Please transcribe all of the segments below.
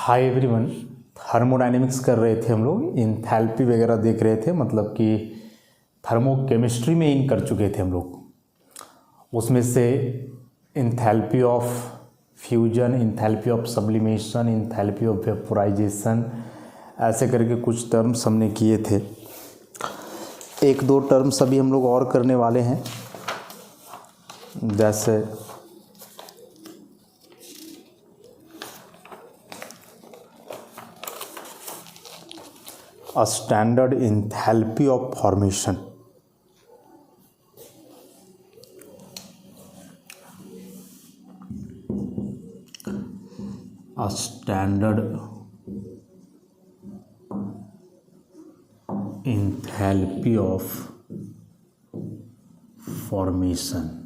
Hi everyone. Thermodynamics कर रहे थे हम लोग, इंथैल्पी वगैरह देख रहे थे, मतलब कि थर्मोकेमिस्ट्री में इन कर चुके थे हम लोग। उसमें से enthalpy of fusion, enthalpy of sublimation, enthalpy of vaporisation, ऐसे करके कुछ टर्म्स हमने किए थे। एक दो टर्म्स अभी हम लोग और करने वाले हैं, जैसे a standard enthalpy of formation. A standard enthalpy of formation.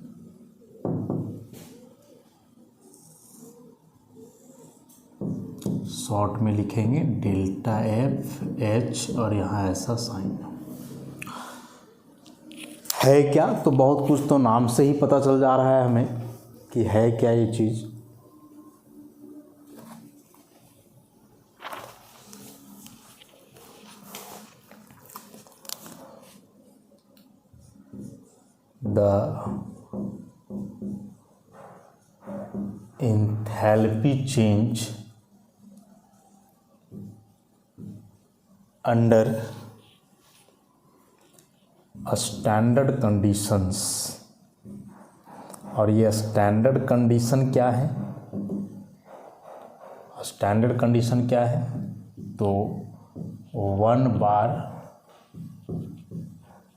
Short में लिखेंगे डेल्टा एफ एच और यहाँ ऐसा साइन है क्या, तो बहुत कुछ तो नाम से ही पता चल जा रहा है हमें कि है क्या ये चीज़। The enthalpy change under standard conditions. और ये स्टैंडर्ड कंडीशन क्या है? स्टैंडर्ड कंडीशन क्या है? तो 1 bar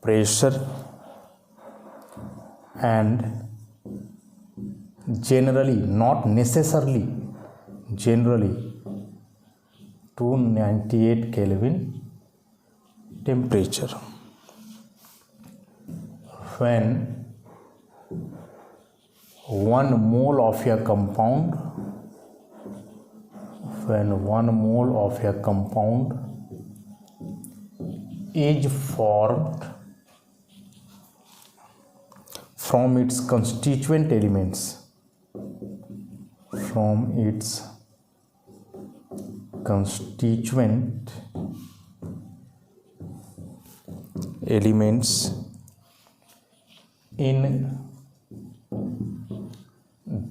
pressure and generally, not necessarily, generally 298 Kelvin temperature. When 1 mole of a compound, is formed from its constituent elements, in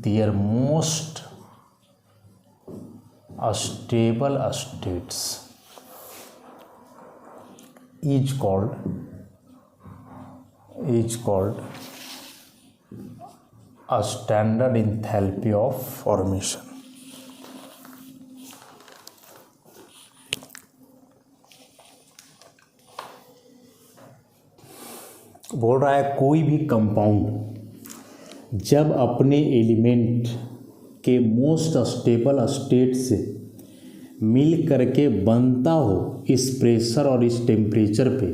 their most stable states is called a standard enthalpy of formation. बोल रहा है कोई भी compound जब अपने element के most stable state से मिल करके बनता हो इस प्रेशर और इस टेम्परेचर पे,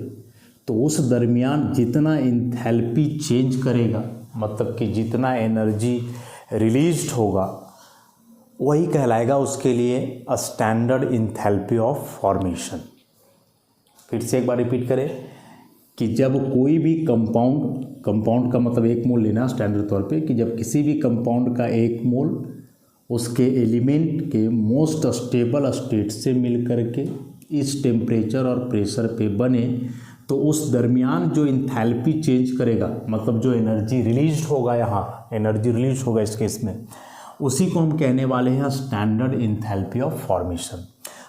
तो उस दरमियान जितना इंथैल्पी चेंज करेगा, मतलब कि जितना एनर्जी रिलीज्ड होगा, वही कहलाएगा उसके लिए स्टैंडर्ड इंथैल्पी ऑफ फॉर्मेशन। फिर से एक बार रिपीट करें कि जब कोई भी कंपाउंड का मतलब एक मोल लेना स्टैंडर्ड तौर पे, कि जब किसी भी कंपाउंड का एक मोल उसके एलिमेंट के मोस्ट स्टेबल स्टेट से मिल करके इस टेम्परेचर और प्रेशर पे बने, तो उस दरमियान जो इंथैल्पी चेंज करेगा, मतलब जो एनर्जी रिलीज होगा, यहाँ एनर्जी रिलीज होगा इस केस में, उसी को हम कहने वाले हैं स्टैंडर्ड इंथैल्पी ऑफ फॉर्मेशन।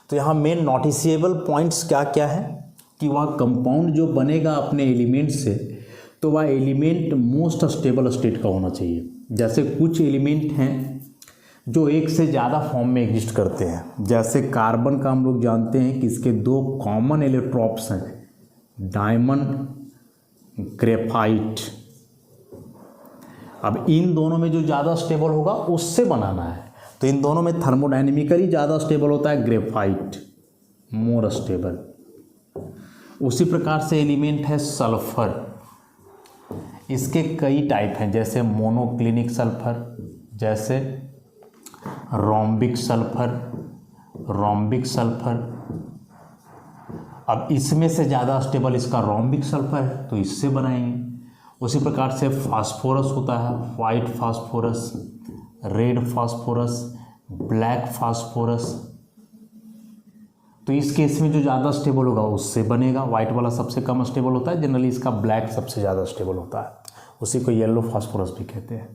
तो यहाँ मेन नोटिसेबल पॉइंट्स क्या क्या है कि वह कंपाउंड जो बनेगा अपने एलिमेंट से, तो वह एलिमेंट मोस्ट स्टेबल स्टेट का होना चाहिए। जैसे कुछ एलिमेंट हैं जो एक से ज़्यादा फॉर्म में एग्जिस्ट करते हैं, जैसे कार्बन का हम लोग जानते हैं कि इसके 2 कॉमन इलेक्ट्रॉन्स हैं, डायमंड, ग्रेफाइट। अब इन दोनों में जो ज़्यादा स्टेबल होगा उससे बनाना है, तो इन दोनों में थर्मोडायनेमिकली ज़्यादा स्टेबल होता है ग्रेफाइट, मोर स्टेबल। उसी प्रकार से एलिमेंट है सल्फर। इसके कई टाइप हैं, जैसे मोनोक्लिनिक सल्फर, जैसे रोम्बिक सल्फर। अब इसमें से ज़्यादा स्टेबल इसका रोम्बिक सल्फर है, तो इससे बनाएंगे। उसी प्रकार से फास्फोरस होता है, white phosphorus, red phosphorus, black phosphorus, तो इस केस में जो ज़्यादा स्टेबल होगा उससे बनेगा। वाइट वाला सबसे कम स्टेबल होता है, जनरली इसका ब्लैक सबसे ज़्यादा स्टेबल होता है, उसी को येलो फास्फोरस भी कहते हैं।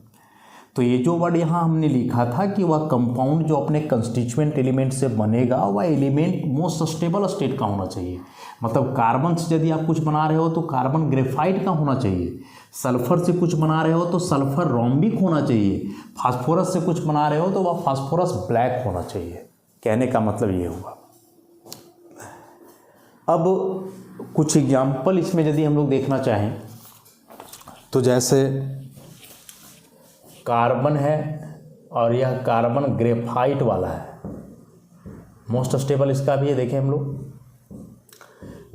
तो ये जो वर्ड यहाँ हमने लिखा था कि वह कंपाउंड जो अपने कंस्टिट्यूएंट एलिमेंट से बनेगा वह एलिमेंट मोस्ट स्टेबल स्टेट का होना चाहिए। मतलब कार्बन से यदि आप कुछ बना रहे हो तो कार्बन ग्रेफाइट का होना चाहिए, सल्फर से कुछ बना रहे हो तो सल्फर रोम्बिक होना चाहिए, फास्फोरस से कुछ बना रहे हो तो वह फास्फोरस ब्लैक होना चाहिए। कहने का मतलब ये हुआ। अब कुछ एग्जाम्पल इसमें यदि हम लोग देखना चाहें तो जैसे कार्बन है और यह कार्बन ग्रेफाइट वाला है, मोस्ट स्टेबल इसका भी है, देखें हम लोग।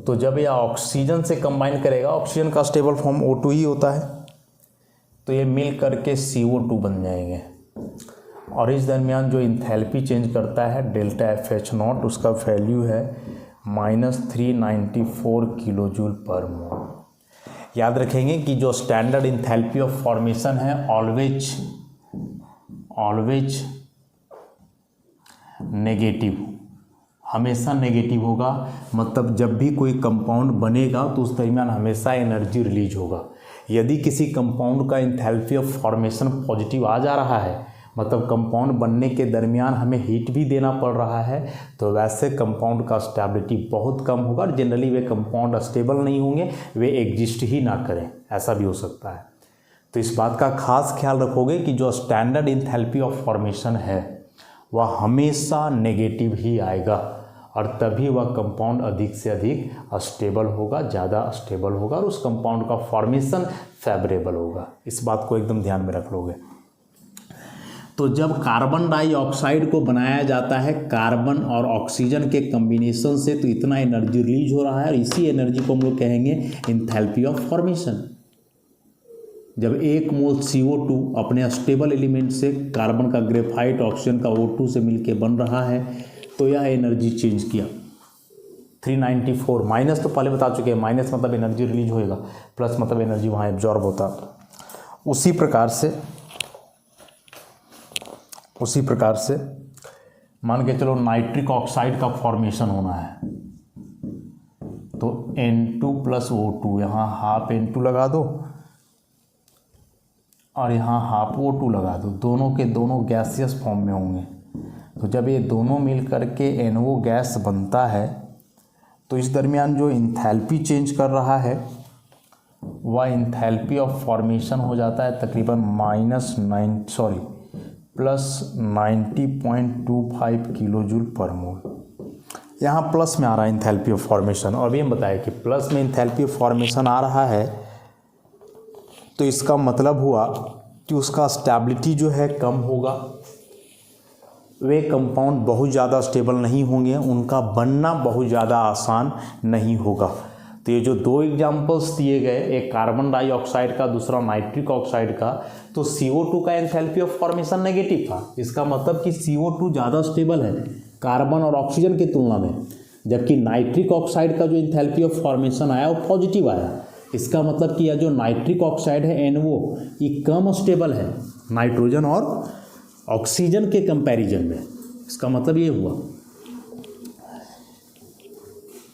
तो जब यह ऑक्सीजन से कंबाइन करेगा, ऑक्सीजन का स्टेबल फॉर्म O2 ही होता है, तो ये मिल करके CO2 बन जाएंगे। और इस दरमियान जो इंथैल्पी चेंज करता है डेल्टा FH0, उसका वैल्यू है -394 किलोजूल पर मोल। याद रखेंगे कि जो स्टैंडर्ड इंथैल्पी ऑफ फॉर्मेशन है ऑलवेज नेगेटिव, हमेशा नेगेटिव होगा। मतलब जब भी कोई कंपाउंड बनेगा तो उस दरमियान हमेशा एनर्जी रिलीज होगा। यदि किसी कंपाउंड का इंथैल्पी ऑफ फॉर्मेशन पॉजिटिव आ जा रहा है, मतलब कंपाउंड बनने के दरमियान हमें हीट भी देना पड़ रहा है, तो वैसे कंपाउंड का स्टेबिलिटी बहुत कम होगा और जनरली वे कंपाउंड स्टेबल नहीं होंगे, वे एग्जिस्ट ही ना करें, ऐसा भी हो सकता है। तो इस बात का खास ख्याल रखोगे कि जो स्टैंडर्ड इंथैल्पी ऑफ फॉर्मेशन है वह हमेशा नेगेटिव ही आएगा और तभी वह कंपाउंड अधिक से अधिक स्टेबल होगा, ज़्यादा स्टेबल होगा और उस कंपाउंड का फॉर्मेशन फेवरेबल होगा। इस बात को एकदम ध्यान में रख लोगे। तो जब कार्बन डाइऑक्साइड को बनाया जाता है कार्बन और ऑक्सीजन के कम्बिनेशन से, तो इतना एनर्जी रिलीज हो रहा है और इसी एनर्जी को हम लोग कहेंगे इंथैल्पी ऑफ फॉर्मेशन। जब 1 मोल CO2 अपने स्टेबल एलिमेंट से कार्बन का ग्रेफाइट ऑक्सीजन का O2 से मिलके बन रहा है, तो यह एनर्जी चेंज किया 394। माइनस तो पहले बता चुके हैं, माइनस मतलब एनर्जी रिलीज होएगा, प्लस मतलब एनर्जी वहाँ एब्जॉर्ब होता। उसी प्रकार से मान के चलो नाइट्रिक ऑक्साइड का फॉर्मेशन होना है, तो N2 + O2, यहाँ हाफ N2 लगा दो और यहाँ हाफ O2 लगा दो, दोनों के दोनों गैसियस फॉर्म में होंगे। तो जब ये दोनों मिल करके NO गैस बनता है, तो इस दरमियान जो इंथैल्पी चेंज कर रहा है वह इंथैल्पी ऑफ फॉर्मेशन हो जाता है तकरीबन +90.25 किलोजूल पर मोल। यहाँ प्लस में आ रहा है इंथैल्पी ऑफ फॉर्मेशन, और अभी हम बताया कि प्लस में इंथैल्पी ऑफ फॉर्मेशन आ रहा है, तो इसका मतलब हुआ कि उसका स्टेबिलिटी जो है कम होगा, वे कंपाउंड बहुत ज़्यादा स्टेबल नहीं होंगे, उनका बनना बहुत ज़्यादा आसान नहीं होगा। तो ये जो 2 एग्जाम्पल्स दिए गए, एक कार्बन डाइऑक्साइड का, दूसरा नाइट्रिक ऑक्साइड का, तो CO2 का एंथैल्पी ऑफ फॉर्मेशन नेगेटिव था। इसका मतलब कि CO2 ज़्यादा स्टेबल है कार्बन और ऑक्सीजन की तुलना में, जबकि नाइट्रिक ऑक्साइड का जो एंथैल्पी ऑफ फॉर्मेशन आया वो पॉजिटिव आया। इसका मतलब कि यह जो नाइट्रिक ऑक्साइड है NO, ये कम स्टेबल है नाइट्रोजन और ऑक्सीजन के कंपैरिजन में। इसका मतलब ये हुआ।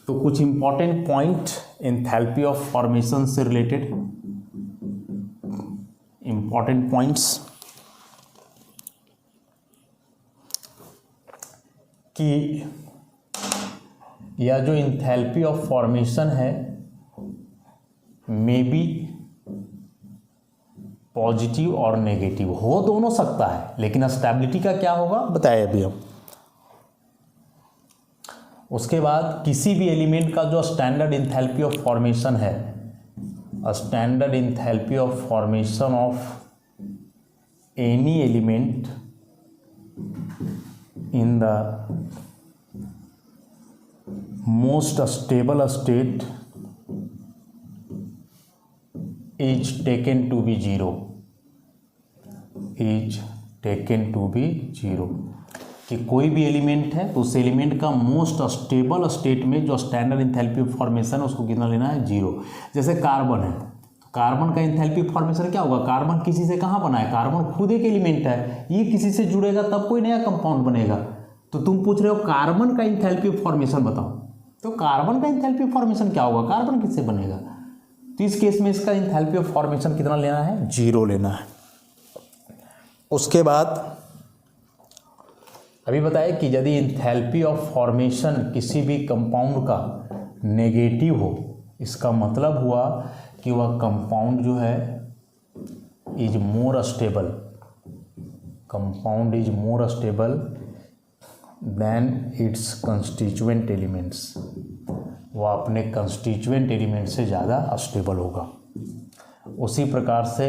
तो कुछ important point enthalpy of formation से रिलेटेड, इंपॉर्टेंट पॉइंट्स कि यह जो एंथैल्पी ऑफ फॉर्मेशन है मे बी पॉजिटिव और नेगेटिव हो दोनों सकता है, लेकिन स्टेबिलिटी का क्या होगा बताया अभी हम। उसके बाद किसी भी एलिमेंट का जो स्टैंडर्ड इंथैल्पी ऑफ फॉर्मेशन है, standard enthalpy of formation of any element in the most stable state is taken to be 0, is taken to be 0, कि कोई भी एलिमेंट है तो उस एलिमेंट का मोस्ट स्टेबल स्टेट में जो स्टैंडर्ड इंथैल्पी ऑफ फॉर्मेशन है उसको कितना लेना है 0। जैसे कार्बन है, तो कार्बन का इंथैल्पी फॉर्मेशन क्या होगा, कार्बन किसी से कहाँ बना है, कार्बन खुद एक एलिमेंट है, ये किसी से जुड़ेगा तब कोई नया कंपाउंड बनेगा, तो तुम पूछ रहे हो कार्बन का इंथैल्पी ऑफ फॉर्मेशन बताओ, तो कार्बन का इंथैल्पी ऑफ फॉर्मेशन क्या होगा, कार्बन किससे बनेगा, तो इस केस में इसका इंथैल्पी ऑफ फॉर्मेशन कितना लेना है, 0 लेना है। उसके बाद अभी बताया कि यदि इंथैल्पी ऑफ फॉर्मेशन किसी भी कंपाउंड का नेगेटिव हो, इसका मतलब हुआ कि वह कंपाउंड जो है is more stable, compound is more stable then it's constituent elements, वह अपने कंस्टिट्यूएंट एलिमेंट से ज़्यादा स्टेबल होगा। उसी प्रकार से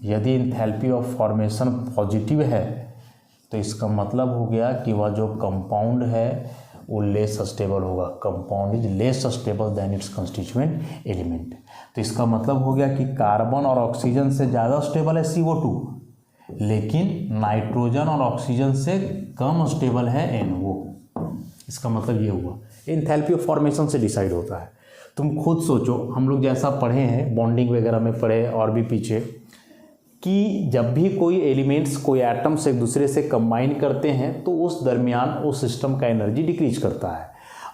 यदि इंथैल्पी ऑफ फॉर्मेशन पॉजिटिव है तो इसका मतलब हो गया कि वह जो कंपाउंड है वो लेस स्टेबल होगा, compound is less stable then it's constituent element. तो इसका मतलब हो गया कि कार्बन और ऑक्सीजन से ज़्यादा स्टेबल है CO2, लेकिन नाइट्रोजन और ऑक्सीजन से कम स्टेबल है NO। इसका मतलब ये हुआ, इंथैल्पी ऑफ फॉर्मेशन से डिसाइड होता है। तुम खुद सोचो, हम लोग जैसा पढ़े हैं बॉन्डिंग वगैरह में पढ़े और भी पीछे, कि जब भी कोई एलिमेंट्स कोई एटम्स एक दूसरे से कंबाइन करते हैं तो उस दरमियान उस सिस्टम का एनर्जी डिक्रीज करता है,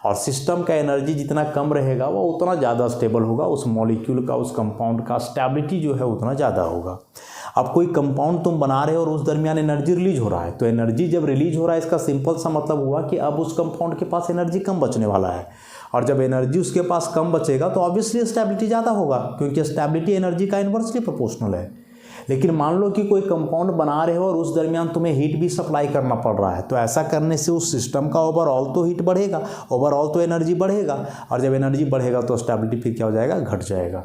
और सिस्टम का एनर्जी जितना कम रहेगा वो उतना ज़्यादा स्टेबल होगा, उस मॉलिक्यूल का उस कंपाउंड का स्टेबिलिटी जो है उतना ज़्यादा होगा। अब कोई कंपाउंड तुम बना रहे हो और उस दरमियान एनर्जी रिलीज हो रहा है, तो एनर्जी जब रिलीज हो रहा है इसका सिंपल सा मतलब हुआ कि अब उस कंपाउंड के पास एनर्जी कम बचने वाला है, और जब एनर्जी उसके पास कम बचेगा तो ऑब्वियसली स्टेबिलिटी ज़्यादा होगा, क्योंकि स्टेबिलिटी एनर्जी का इन्वर्सली प्रोपोर्शनल है। लेकिन मान लो कि कोई कंपाउंड बना रहे हो और उस दरमियान तुम्हें हीट भी सप्लाई करना पड़ रहा है, तो ऐसा करने से उस सिस्टम का ओवरऑल तो हीट बढ़ेगा, ओवरऑल तो एनर्जी बढ़ेगा, और जब एनर्जी बढ़ेगा तो स्टेबिलिटी फिर क्या हो जाएगा, घट जाएगा।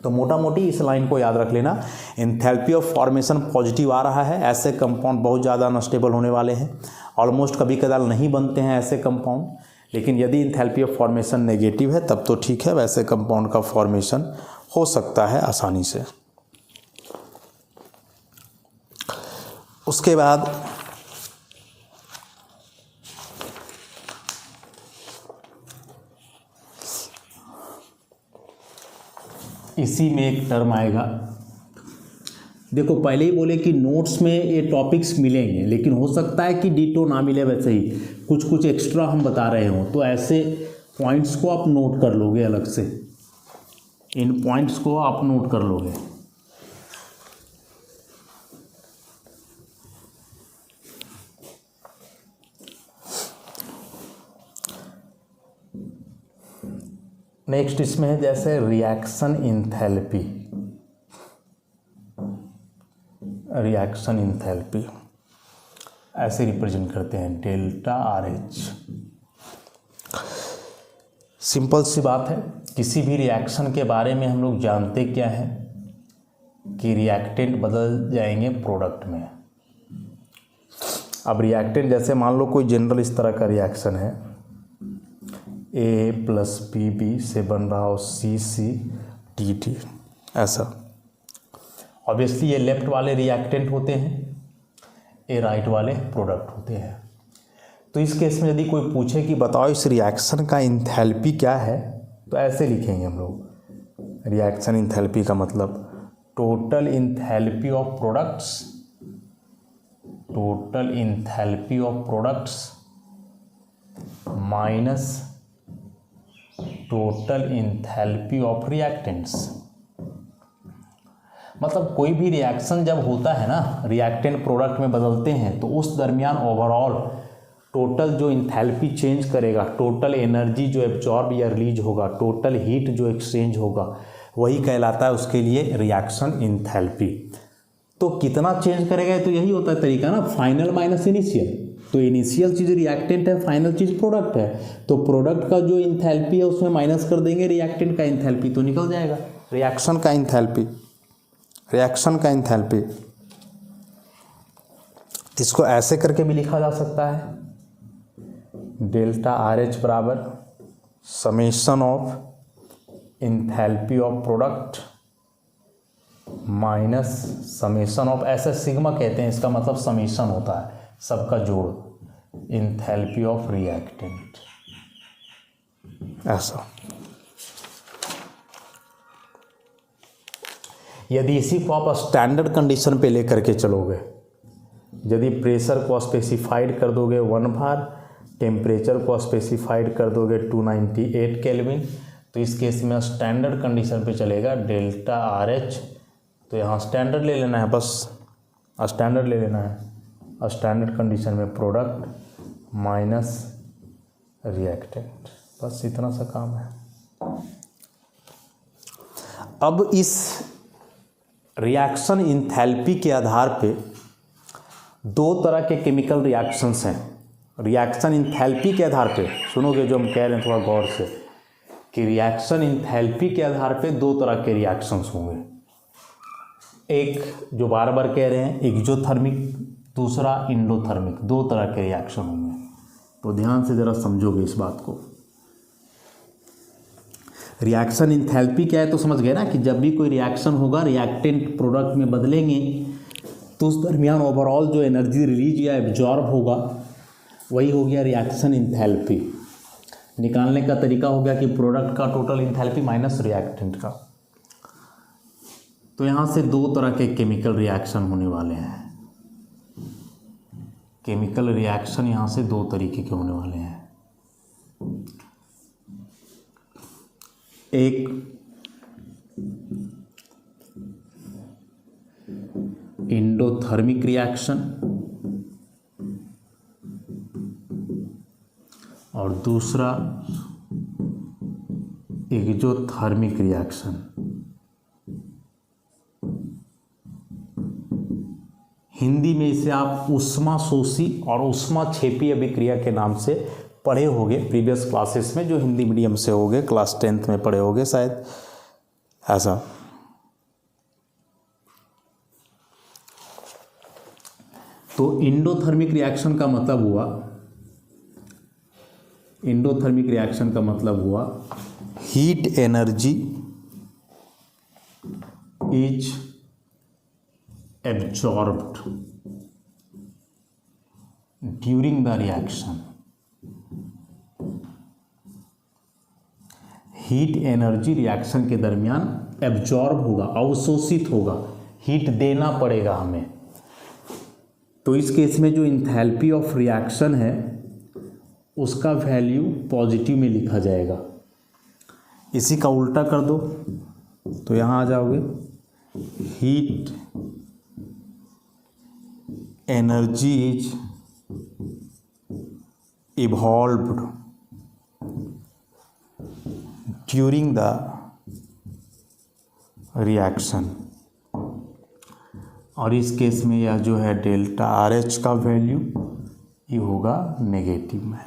तो मोटा मोटी इस लाइन को याद रख लेना, एंथैल्पी ऑफ फॉर्मेशन पॉजिटिव आ रहा है, ऐसे कंपाउंड बहुत ज़्यादा अनस्टेबल होने वाले हैं, ऑलमोस्ट कभी कदार नहीं बनते हैं ऐसे कंपाउंड। लेकिन यदि एंथैल्पी ऑफ फॉर्मेशन नेगेटिव है तब तो ठीक है, वैसे कंपाउंड का फॉर्मेशन हो सकता है आसानी से। उसके बाद इसी में एक टर्म आएगा, देखो पहले ही बोले कि नोट्स में ये टॉपिक्स मिलेंगे, लेकिन हो सकता है कि डिटो ना मिले, वैसे ही कुछ कुछ एक्स्ट्रा हम बता रहे हों, तो ऐसे पॉइंट्स को आप नोट कर लोगे अलग से, इन पॉइंट्स को आप नोट कर लोगे। नेक्स्ट इसमें है जैसे रिएक्शन इंथैल्पी, रिएक्शन इंथैल्पी ऐसे रिप्रेजेंट करते हैं डेल्टा RH। सिंपल सी बात है, किसी भी रिएक्शन के बारे में हम लोग जानते क्या है कि रिएक्टेंट बदल जाएंगे प्रोडक्ट में। अब रिएक्टेंट जैसे मान लो कोई जनरल इस तरह का रिएक्शन है, A + BB से बन रहा हो CCDD, ऐसा। ऑब्वियसली ये लेफ्ट वाले रिएक्टेंट होते हैं, ये राइट वाले प्रोडक्ट होते हैं। तो इस केस में यदि कोई पूछे कि बताओ इस रिएक्शन का इंथैल्पी क्या है, तो ऐसे लिखेंगे हम लोग, रिएक्शन इंथैल्पी का मतलब total enthalpy of products, total enthalpy of products minus total enthalpy of reactants. मतलब कोई भी रिएक्शन जब होता है ना, रिएक्टेंट प्रोडक्ट में बदलते हैं, तो उस दरमियान ओवरऑल टोटल जो इंथैल्पी चेंज करेगा, टोटल एनर्जी जो एब्जॉर्ब या रिलीज होगा, टोटल हीट जो एक्सचेंज होगा, वही कहलाता है उसके लिए रिएक्शन इंथैल्पी। तो कितना चेंज करेगा, तो यही होता है तरीका ना, फाइनल माइनस इनिशियल। तो इनिशियल चीज़ रिएक्टेंट है, फाइनल चीज़ प्रोडक्ट है, तो प्रोडक्ट का जो इंथैल्पी है उसमें माइनस कर देंगे रिएक्टेंट का इंथैल्पी, तो निकल जाएगा रिएक्शन का इंथैल्पी, रिएक्शन का इंथैल्पी। इसको ऐसे करके भी लिखा जा सकता है, डेल्टा RH बराबर summation of enthalpy of product minus summation of, ऐसा सिग्मा कहते हैं, इसका मतलब समेशन होता है सबका जोड़, इंथैल्पी ऑफ रिएक्टेंट, ऐसा। यदि इसी को आप स्टैंडर्ड कंडीशन पे लेकर के चलोगे यदि प्रेशर को स्पेसिफाइड कर दोगे 1 बार, टेम्परेचर को स्पेसिफाइड कर दोगे 298 केल्विन, तो इस केस में स्टैंडर्ड कंडीशन पे चलेगा डेल्टा आर एच। तो यहाँ स्टैंडर्ड ले लेना है, बस स्टैंडर्ड ले लेना है। स्टैंडर्ड कंडीशन में प्रोडक्ट माइनस रिएक्टेंट, बस इतना सा काम है। अब इस रिएक्शन इंथैल्पी के आधार पे दो तरह के केमिकल रिएक्शंस हैं। रिएक्शन इंथैल्पी के आधार पे सुनोगे जो हम कह रहे हैं थोड़ा गौर से, कि रिएक्शन इंथैल्पी के आधार पे दो तरह के रिएक्शंस होंगे। एक जो बार बार कह रहे हैं एक्जोथर्मिक, दूसरा इंडोथर्मिक, दो तरह के रिएक्शन होंगे। तो ध्यान से ज़रा समझोगे इस बात को। रिएक्शन इंथैल्पी क्या है तो समझ गए ना, कि जब भी कोई रिएक्शन होगा रिएक्टेंट प्रोडक्ट में बदलेंगे तो उस दरमियान ओवरऑल जो एनर्जी रिलीज या एब्जॉर्ब होगा वही हो गया रिएक्शन इंथैल्पी। निकालने का तरीका हो गया कि प्रोडक्ट का टोटल इंथैल्पी माइनस रिएक्टेंट का। तो यहाँ से दो तरह के केमिकल रिएक्शन होने वाले हैं। केमिकल रिएक्शन यहाँ से दो तरीके के होने वाले हैं। एक इंडोथर्मिक रिएक्शन और दूसरा एक्जोथर्मिक रिएक्शन। हिंदी में इसे आप ऊष्माशोषी और ऊष्माक्षेपी अभिक्रिया के नाम से पढ़े होंगे प्रीवियस क्लासेस में, जो हिंदी मीडियम से होंगे, क्लास 10th में पढ़े होंगे शायद ऐसा। तो इंडोथर्मिक रिएक्शन का मतलब हुआ, इंडोथर्मिक रिएक्शन का मतलब हुआ heat energy is absorbed during the reaction. Heat energy reaction के दरमियान एब्जॉर्ब होगा, अवशोषित होगा, हीट देना पड़ेगा हमें। तो इस केस में जो इंथैल्पी ऑफ रिएक्शन है उसका वैल्यू पॉजिटिव में लिखा जाएगा। इसी का उल्टा कर दो तो यहाँ आ जाओगे, heat energy is evolved during the reaction. और इस केस में यह जो है डेल्टा आर एच का वैल्यू ये होगा नेगेटिव में।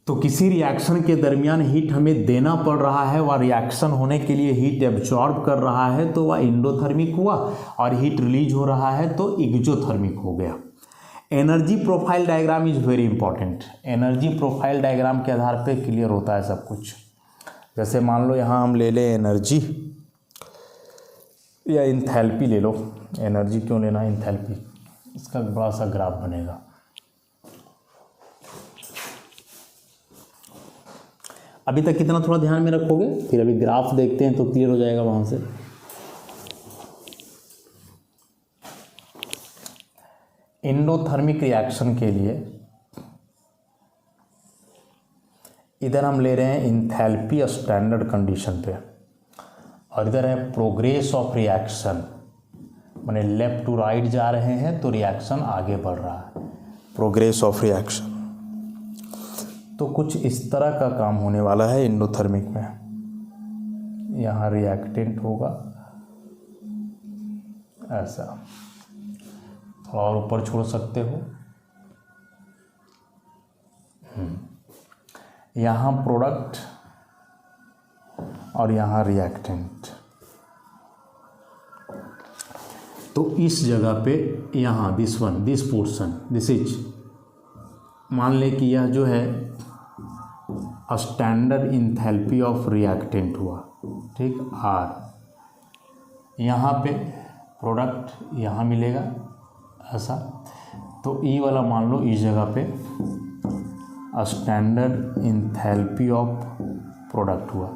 तो किसी रिएक्शन के दरमियान हीट हमें देना पड़ रहा है, वह रिएक्शन होने के लिए हीट एब्जॉर्ब कर रहा है तो वह इंडोथर्मिक हुआ, और हीट रिलीज हो रहा है तो एक्सोथर्मिक हो गया। Energy profile diagram is very important. Energy profile diagram के आधार पे क्लियर होता है सब कुछ। जैसे मान लो यहाँ हम ले लें एनर्जी या इंथैल्पी ले लो। एनर्जी क्यों लेना, इंथैल्पी, इसका बड़ा सा ग्राफ बनेगा। अभी तक कितना थोड़ा ध्यान में रखोगे, फिर अभी ग्राफ देखते हैं तो क्लियर हो जाएगा वहां से। इंडोथर्मिक रिएक्शन के लिए इधर हम ले रहे हैं इंथैल्पी स्टैंडर्ड कंडीशन पे, और इधर है प्रोग्रेस ऑफ रिएक्शन, माने लेफ्ट टू राइट जा रहे हैं तो रिएक्शन आगे बढ़ रहा है, प्रोग्रेस ऑफ रिएक्शन। तो कुछ इस तरह का काम होने वाला है इंडोथर्मिक में। यहाँ रिएक्टेंट होगा ऐसा, थोड़ा और ऊपर छोड़ सकते हो। यहाँ प्रोडक्ट और यहाँ रिएक्टेंट। तो इस जगह पे यहाँ this one, this portion, this is, मान ले कि यह जो है स्टैंडर्ड इंथैल्पी ऑफ रिएक्टेंट हुआ, ठीक, आर। यहाँ पे प्रोडक्ट यहाँ मिलेगा ऐसा, तो ई वाला मान लो इस जगह पे स्टैंडर्ड इंथैल्पी ऑफ प्रोडक्ट हुआ।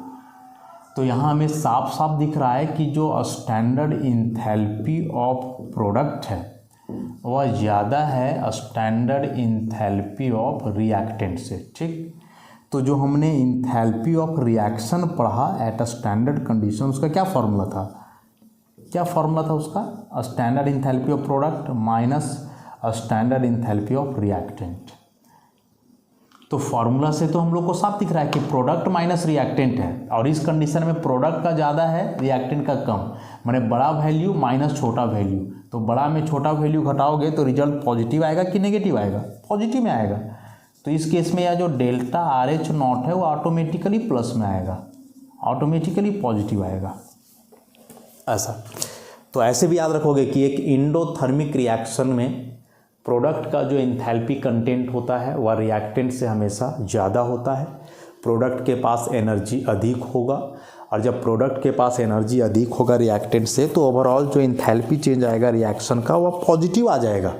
तो यहाँ हमें साफ साफ दिख रहा है कि जो स्टैंडर्ड इंथैल्पी ऑफ प्रोडक्ट है वह ज़्यादा है स्टैंडर्ड इंथैल्पी ऑफ रिएक्टेंट से। ठीक, तो जो हमने इंथैल्पी ऑफ रिएक्शन पढ़ा एट अ स्टैंडर्ड कंडीशन, उसका क्या फार्मूला था? क्या फार्मूला था उसका? Standard enthalpy of product minus standard enthalpy of reactant. तो फार्मूला से तो हम लोग को साफ दिख रहा है कि प्रोडक्ट माइनस रिएक्टेंट है, और इस कंडीशन में प्रोडक्ट का ज़्यादा है रिएक्टेंट का कम, माने बड़ा वैल्यू माइनस छोटा वैल्यू। तो बड़ा में छोटा वैल्यू घटाओगे तो रिजल्ट पॉजिटिव आएगा कि नेगेटिव आएगा? पॉजिटिव में आएगा। तो इस केस में यह जो डेल्टा RH नॉट है वो ऑटोमेटिकली प्लस में आएगा, ऑटोमेटिकली पॉजिटिव आएगा ऐसा। तो ऐसे भी याद रखोगे कि एक इंडोथर्मिक रिएक्शन में प्रोडक्ट का जो एंथैल्पी कंटेंट होता है वह रिएक्टेंट से हमेशा ज़्यादा होता है। प्रोडक्ट के पास एनर्जी अधिक होगा, और जब प्रोडक्ट के पास एनर्जी अधिक होगा रिएक्टेंट से तो ओवरऑल जो एंथैल्पी चेंज आएगा रिएक्शन का वह पॉजिटिव आ जाएगा।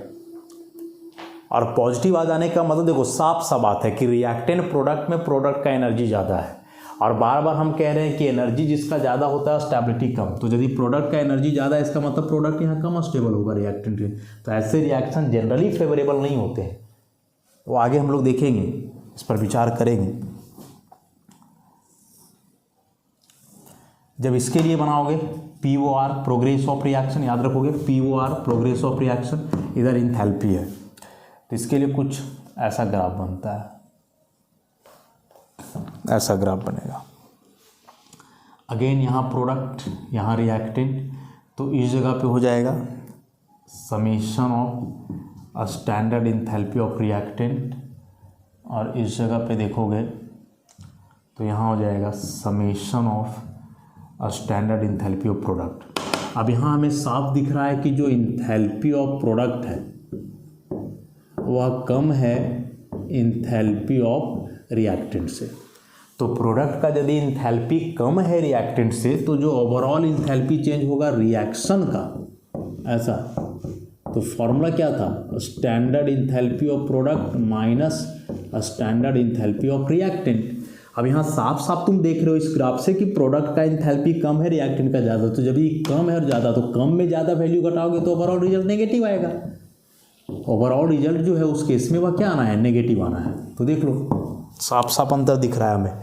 और पॉजिटिव आ जाने का मतलब देखो साफ सा बात है कि रिएक्टेंट प्रोडक्ट में प्रोडक्ट का एनर्जी ज़्यादा है, और बार बार हम कह रहे हैं कि एनर्जी जिसका ज़्यादा होता है स्टेबिलिटी कम। तो यदि प्रोडक्ट का एनर्जी ज़्यादा है इसका मतलब प्रोडक्ट यहाँ कम स्टेबल होगा रिएक्टेंट में। तो ऐसे रिएक्शन जनरली फेवरेबल नहीं होते हैं, वो आगे हम लोग देखेंगे, इस पर विचार करेंगे। जब इसके लिए बनाओगे POR प्रोग्रेस ऑफ रिएक्शन, याद रखोगे POR प्रोग्रेस ऑफ रिएक्शन, इधर इंथैल्पी है, तो इसके लिए कुछ ऐसा ग्राफ बनता है, ऐसा ग्राफ बनेगा। अगेन यहाँ प्रोडक्ट यहाँ रिएक्टेंट, तो इस जगह पे हो जाएगा summation of standard enthalpy of reactant, और इस जगह पे देखोगे तो यहाँ हो जाएगा summation of standard enthalpy of product. अब यहाँ हमें साफ दिख रहा है कि जो इंथैल्पी ऑफ प्रोडक्ट है वह कम है इंथैल्पी ऑफ रिएक्टेंट से। तो प्रोडक्ट का यदि इंथैल्पी कम है रिएक्टेंट से तो जो ओवरऑल इंथैल्पी चेंज होगा रिएक्शन का ऐसा। तो फॉर्मूला क्या था? Standard enthalpy of product minus standard enthalpy of reactant. अब यहाँ साफ साफ तुम देख रहे हो इस ग्राफ से कि प्रोडक्ट का इंथैल्पी कम है रिएक्टेंट का ज़्यादा। तो जब ये कम है और ज़्यादा, तो कम में ज़्यादा वैल्यू घटाओगे तो ओवरऑल रिजल्ट नेगेटिव आएगा। ओवरऑल रिजल्ट जो है उस केस में वह क्या आना है? नेगेटिव आना है। तो देख लो साफ साफ अंतर दिख रहा है हमें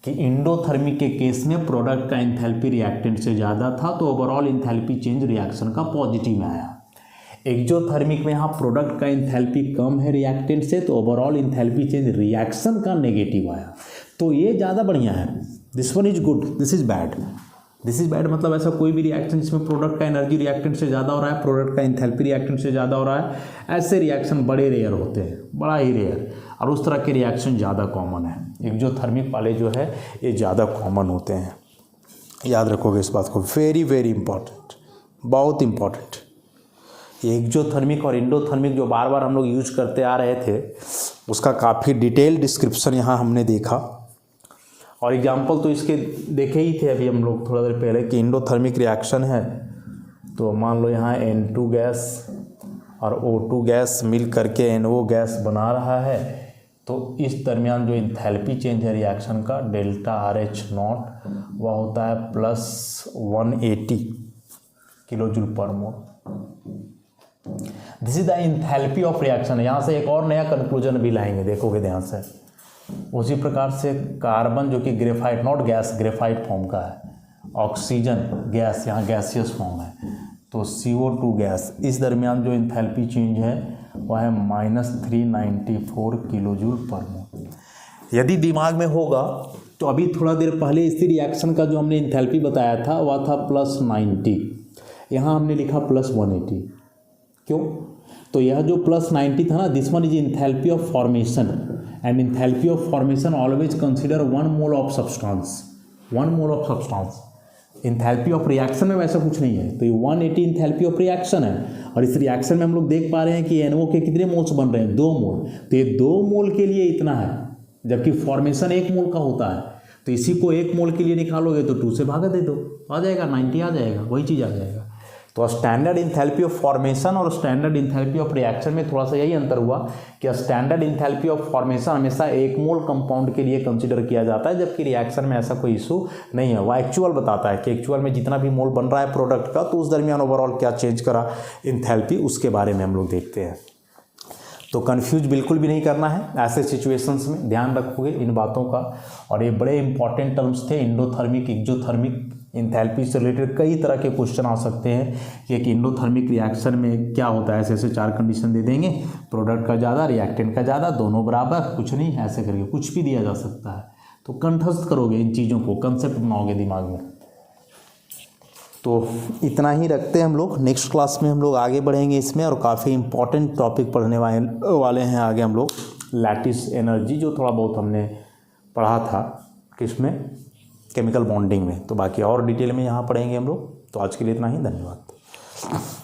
कि इंडोथर्मिक के केस में प्रोडक्ट का इंथैल्पी रिएक्टेंट से ज़्यादा था, तो ओवरऑल इंथैल्पी चेंज रिएक्शन का पॉजिटिव में आया। एक्सोथर्मिक में यहाँ प्रोडक्ट का इंथैल्पी कम है रिएक्टेंट से, तो ओवरऑल इंथैल्पी चेंज रिएक्शन का नेगेटिव आया। तो ये ज़्यादा बढ़िया है, this one is good, this is bad. This is bad मतलब ऐसा कोई भी रिएक्शन जिसमें प्रोडक्ट का एनर्जी रिएक्टेंट से ज़्यादा हो रहा है, प्रोडक्ट का इंथैल्पी रिएक्टेंट से ज़्यादा हो रहा है, ऐसे रिएक्शन बड़े रेयर होते हैं, बड़ा ही रेयर। और उस तरह के रिएक्शन ज़्यादा कॉमन है। एक्सोथर्मिक वाले जो है ये ज़्यादा कॉमन होते हैं, याद रखोगे इस बात को, वेरी वेरी इंपॉर्टेंट, बहुत इंपॉर्टेंट। ये एक्सोथर्मिक और इंडोथर्मिक जो बार बार हम लोग यूज करते आ रहे थे उसका काफ़ी डिटेल डिस्क्रिप्शन यहाँ हमने देखा, और एग्जाम्पल तो इसके देखे ही थे अभी हम लोग थोड़ा देर पहले कि इंडोथर्मिक रिएक्शन है तो मान लो यहाँ N2 गैस और O2 गैस मिल करके NO गैस बना रहा है, तो इस दरमियान जो इंथैल्पी चेंज है रिएक्शन का डेल्टा RH नॉट वह होता है +180 kilojoule per mole. This is the enthalpy of reaction. यहाँ से एक और नया कंक्लूजन भी लाएंगे, देखोगे ध्यान से। उसी प्रकार से कार्बन जो कि graphite not gas, graphite form का है, ऑक्सीजन गैस यहाँ गैसियस फॉर्म है, तो CO2 गैस, इस दरमियान जो इंथैल्पी चेंज है वह है -394 किलोजूल पर मोल। यदि दिमाग में होगा तो अभी थोड़ा देर पहले इसी रिएक्शन का जो हमने इंथैल्पी बताया था वह था +90, यहाँ हमने लिखा +180। क्यों? तो यह जो +90 था ना, this one is enthalpy of formation, and enthalpy of formation always consider 1 mole of substance, 1 mole of substance. Enthalpy of reaction में वैसा कुछ नहीं है। तो ये 180 इंथैल्पी ऑफ रिएक्शन है, और इस रिएक्शन में हम लोग देख पा रहे हैं कि NO के कितने मोल्स बन रहे हैं? 2 मोल। तो ये 2 मोल के लिए इतना है, जबकि फॉर्मेशन 1 मोल का होता है। तो इसी को 1 मोल के लिए निकालोगे तो 2 से भागा दे दो, आ जाएगा 90 आ जाएगा, वही चीज़ आ जाएगा। तो स्टैंडर्ड इंथैल्पी ऑफ फॉर्मेशन और स्टैंडर्ड इंथैल्पी ऑफ रिएक्शन में थोड़ा सा यही अंतर हुआ कि स्टैंडर्ड इंथैल्पी ऑफ फॉर्मेशन हमेशा 1 मोल कंपाउंड के लिए कंसीडर किया जाता है, जबकि रिएक्शन में ऐसा कोई इशू नहीं है। वह एक्चुअल बताता है कि एक्चुअल में जितना भी मोल बन रहा है प्रोडक्ट का, तो उस दरमियान ओवरऑल क्या चेंज करा इंथैल्पी, उसके बारे में हम लोग देखते हैं। तो कंफ्यूज बिल्कुल भी नहीं करना है, ऐसे सिचुएशंस में ध्यान रखोगे इन बातों का। और ये बड़े इंपॉर्टेंट टर्म्स थे, एंडोथर्मिक, एक्सोथर्मिक, इंथैल्पी से रिलेटेड कई तरह के क्वेश्चन आ सकते हैं कि एक एंडोथर्मिक रिएक्शन में क्या होता है, ऐसे ऐसे 4 कंडीशन दे देंगे, प्रोडक्ट का ज़्यादा, रिएक्टेंट का ज़्यादा, दोनों बराबर, कुछ नहीं, ऐसे करके कुछ भी दिया जा सकता है। तो कंठस्थ करोगे इन चीज़ों को, कंसेप्ट बनाओगे दिमाग में। तो इतना ही रखते हैं हम लोग, नेक्स्ट क्लास में हम लोग आगे बढ़ेंगे इसमें, और काफ़ी इंपॉर्टेंट टॉपिक पढ़ने वाले हैं आगे हम लोग, लैटिस एनर्जी, जो थोड़ा बहुत हमने पढ़ा था किसमें, केमिकल बॉन्डिंग में। तो बाकी और डिटेल में यहाँ पढ़ेंगे हम लोग। तो आज के लिए इतना ही, धन्यवाद।